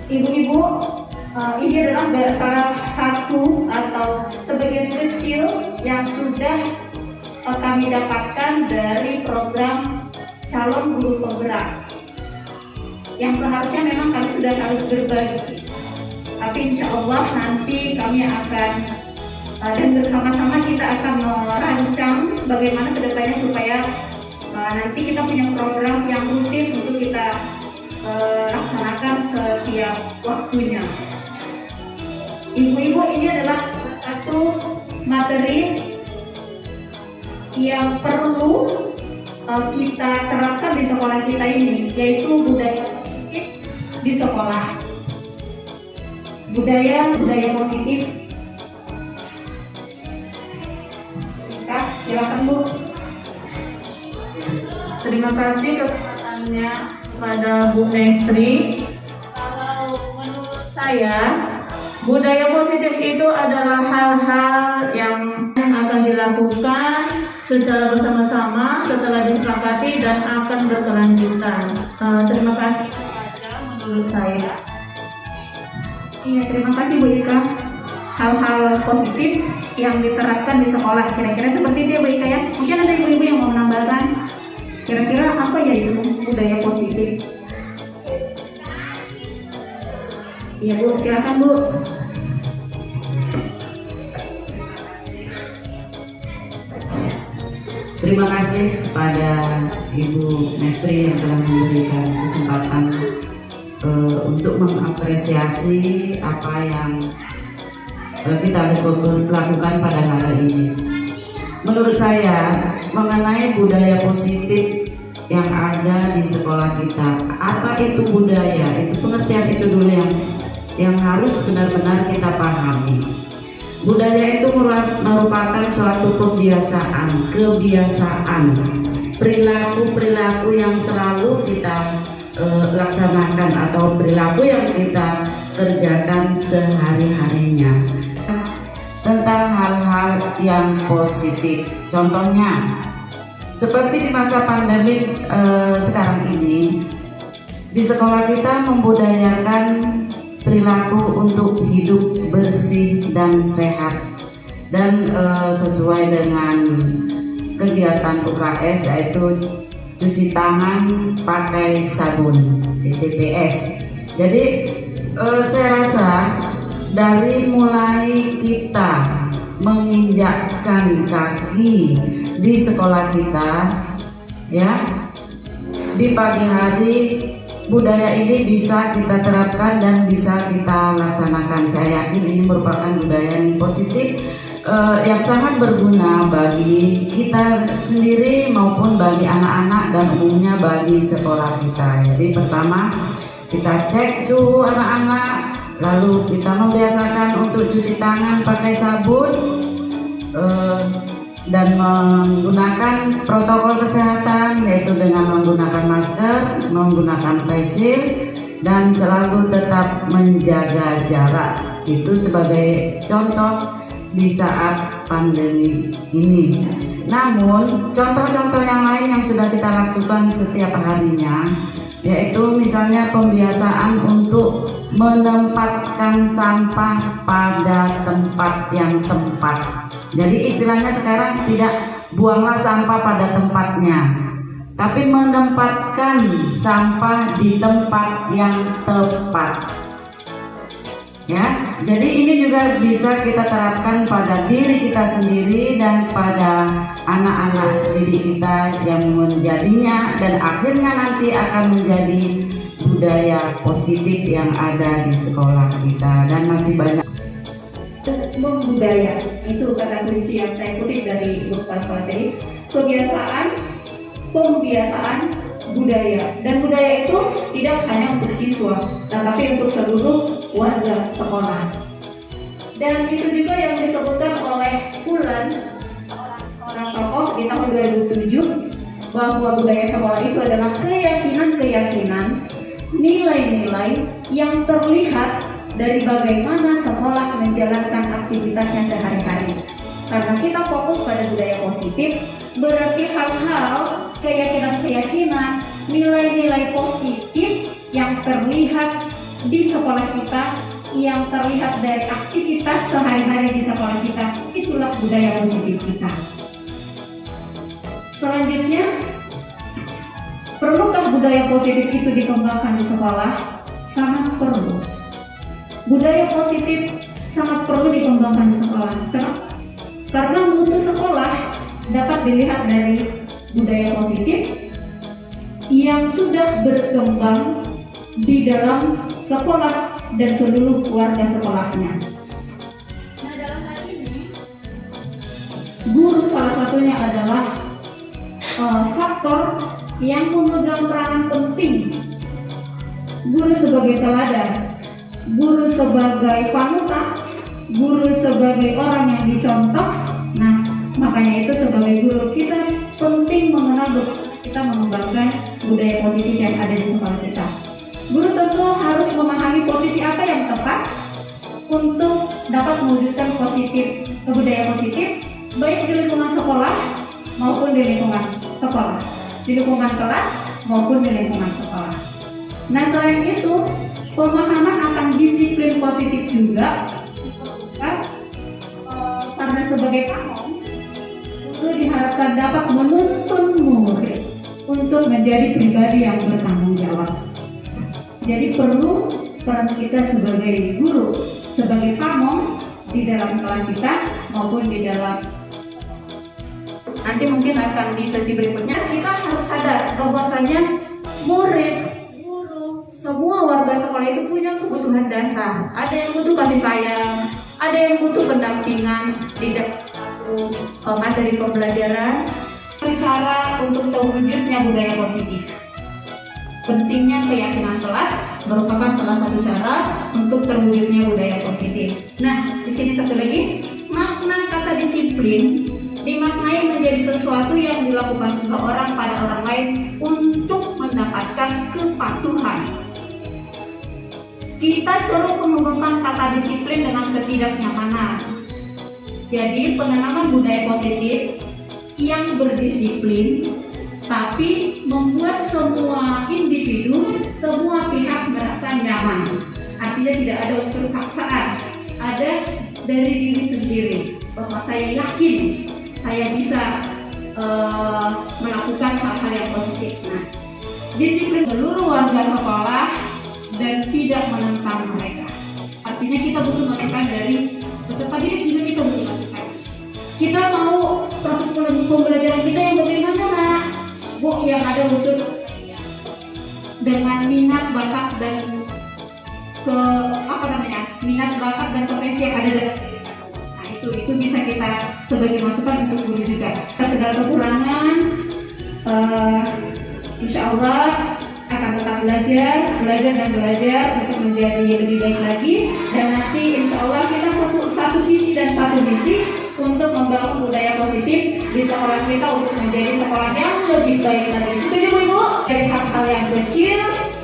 Ibu-ibu, ini adalah salah satu atau sebagian kecil yang sudah kami dapatkan dari program calon guru penggerak yang seharusnya memang kami sudah harus berbagi, tapi insya Allah nanti kami akan dan bersama-sama kita akan merancang bagaimana kedepannya supaya nanti kita punya program yang rutin untuk kita laksanakan setiap waktunya. Ibu-ibu, ini adalah satu materi yang perlu kita terapkan di sekolah kita ini, yaitu budaya positif di sekolah. Budaya positif. Silakan Bu. Terima kasih kesempatannya pada Bu Mestri. Kalau menurut saya, budaya positif itu adalah hal-hal yang akan dilakukan secara bersama-sama setelah disepakati dan akan berkelanjutan. Terima kasih saja menurut saya. Iya, terima kasih Bu Ika. Hal-hal positif yang diterapkan di sekolah kira-kira seperti itu ya Bu Ika ya. Mungkin ada ibu-ibu yang mau menambahkan kira-kira apa ya itu budaya positif. Iya Bu, silakan Bu. Terima kasih kepada Ibu Mestri yang telah memberikan kesempatan untuk mengapresiasi apa yang kita lakukan pada hari ini. Menurut saya, mengenai budaya positif yang ada di sekolah kita, apa itu budaya? Itu pengertian itu dulu yang harus benar-benar kita pahami. Budaya itu merupakan suatu kebiasaan, perilaku yang selalu kita laksanakan atau perilaku yang kita kerjakan sehari-harinya tentang hal-hal yang positif. Contohnya seperti di masa pandemi sekarang ini, di sekolah kita membudayakan perilaku untuk hidup bersih dan sehat, dan sesuai dengan kegiatan UKS yaitu cuci tangan pakai sabun (CTPS). Jadi saya rasa dari mulai kita menginjakkan kaki di sekolah kita, ya, di pagi hari, budaya ini bisa kita terapkan dan bisa kita laksanakan. Saya yakin ini merupakan budaya yang positif, yang sangat berguna bagi kita sendiri maupun bagi anak-anak dan umumnya bagi sekolah kita. Jadi pertama, kita cek suhu anak-anak, lalu kita membiasakan untuk cuci tangan pakai sabun, dan menggunakan protokol kesehatan, yaitu dengan menggunakan masker, menggunakan face shield, dan selalu tetap menjaga jarak. Itu sebagai contoh di saat pandemi ini. Namun contoh-contoh yang lain yang sudah kita lakukan setiap harinya, yaitu misalnya pembiasaan untuk menempatkan sampah pada tempat yang tepat. Jadi istilahnya sekarang tidak buanglah sampah pada tempatnya, tapi menempatkan sampah di tempat yang tepat. Ya, jadi ini juga bisa kita terapkan pada diri kita sendiri dan pada anak-anak didik kita yang menjadinya dan akhirnya nanti akan menjadi budaya positif yang ada di sekolah kita. Dan masih banyak Budaya itu kata kunci yang saya kutip dari Ibu Kepala Sekolah tadi. Pembiasaan budaya, dan budaya itu tidak hanya untuk siswa tetapi untuk seluruh warga sekolah. Dan itu juga yang disebutkan oleh Fulan, seorang tokoh di tahun 2007, bahwa budaya sekolah itu adalah keyakinan-keyakinan, nilai-nilai yang terlihat dari bagaimana sekolah menjalankan aktivitasnya sehari-hari. Karena kita fokus pada budaya positif, berarti hal-hal, keyakinan-keyakinan, nilai-nilai positif yang terlihat di sekolah kita, yang terlihat dari aktivitas sehari-hari di sekolah kita, itulah budaya positif kita. Selanjutnya, perlukah budaya positif itu dikembangkan di sekolah? Sangat perlu. Budaya positif sangat perlu dikembangkan di sekolah. Kenapa? Karena mutu sekolah dapat dilihat dari budaya positif yang sudah berkembang di dalam sekolah dan seluruh keluarga sekolahnya. Nah, dalam hal ini, guru salah satunya adalah faktor yang memegang peranan penting. Guru sebagai teladan, guru sebagai panutan, guru sebagai orang yang dicontoh. Nah, makanya itu sebagai guru kita penting mengenal kita mengembangkan budaya positif yang ada di sekolah kita. Guru tentu harus memahami posisi apa yang tepat untuk dapat mewujudkan budaya positif, baik di lingkungan sekolah maupun di lingkungan sekolah, di lingkungan kelas maupun di lingkungan sekolah. Nah, selain itu, pemahaman akan disiplin positif juga diperlukan karena sebagai pamong, guru diharapkan dapat menuntun murid untuk menjadi pribadi yang bertanggung jawab. Jadi perlu peran kita sebagai guru, sebagai pamong di dalam kelas kita maupun di dalam. Nanti mungkin akan di sesi berikutnya kita harus sadar bahwasanya murid, guru, semua warga sekolah itu punya kebutuhan dasar. Ada yang butuh kasih sayang, ada yang butuh pendampingan di dalam materi pembelajaran. Cara untuk terwujudnya budaya positif. Pentingnya keyakinan kelas merupakan salah satu cara untuk terwujudnya budaya positif. Nah, di sini satu lagi, makna kata disiplin dimaknai menjadi sesuatu yang dilakukan seseorang pada orang lain untuk mendapatkan kepatuhan. Kita cenderung menggunakan kata disiplin dengan ketidaknyamanan. Jadi, penanaman budaya positif yang berdisiplin tapi membuat semua individu, semua pihak merasa nyaman. Artinya tidak ada unsur paksaan, ada dari diri sendiri bahwa saya yakin saya bisa melakukan hal-hal yang positif. Nah, disiplin seluruh warga sekolah dan tidak menentang mereka. Artinya kita butuh masukan dari peserta didik, juga kita butuh masukan. Kita mau proses pembelajaran kita yang bagaimana, Nak? Bu, yang ada unsur dengan minat, bakat dan minat, bakat dan potensi yang ada dalam. Nah, itu bisa kita sebagai masukan untuk guru juga. Segala kekurangan, insya Allah akan tetap belajar dan belajar untuk menjadi lebih baik lagi. Dan nanti insya Allah kita satu visi dan satu misi untuk membangun budaya positif di sekolah kita untuk menjadi sekolah yang lebih baik lagi. Setuju Bu Ibu? Dari hal-hal yang kecil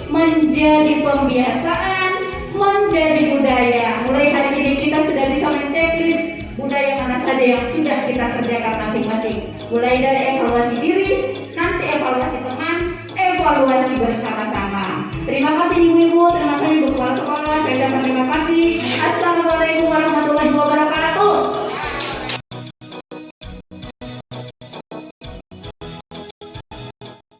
menjadi pembiasaan, menjadi budaya. Mulai hari ini kita sudah bisa menceklis budaya mana saja yang sudah kita kerjakan masing-masing. Mulai dari evaluasi diri, nanti evaluasi teman, evaluasi bersama-sama. Terima kasih Ibu-Ibu, terima kasih Bu Kepala Sekolah. Saya ucapkan terima kasih. Assalamualaikum warahmatullahi wabarakatuh.